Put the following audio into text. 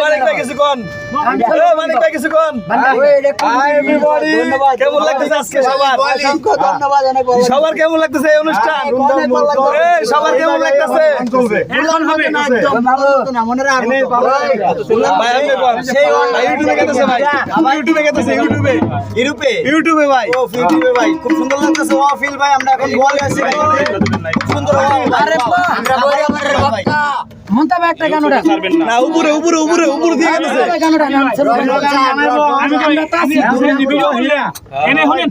মানিক ভাই কিছু কোন মানিক ভাই কিছু কোন কেমন লাগতেছে আজকে সবার ধন্যবাদ অনেক ভালো সবার কেমন লাগতেছে এই অনুষ্ঠান সবার কেমন লাগতেছে এখন হবে না একদম ভালো হতো না মনে রাখ ভাই আপনি কোন ইউটিউবে গেতেছে ভাই ইউটিউবে গেতেছে ইউটিউবে ভাই ও ইউটিউবে ভাই খুব সুন্দর লাগতেছে ওয়াফিল ভাই আমরা এখন বলে আছি সুন্দর আরে বাহ আমরা বলে আমাদের বাক্কা মনটা একটা গানটা না উপরে উপরে উপরে উপরে দিয়ে গেতেছে গানটা নাম ছিল আমি ভিডিও এনে হলেন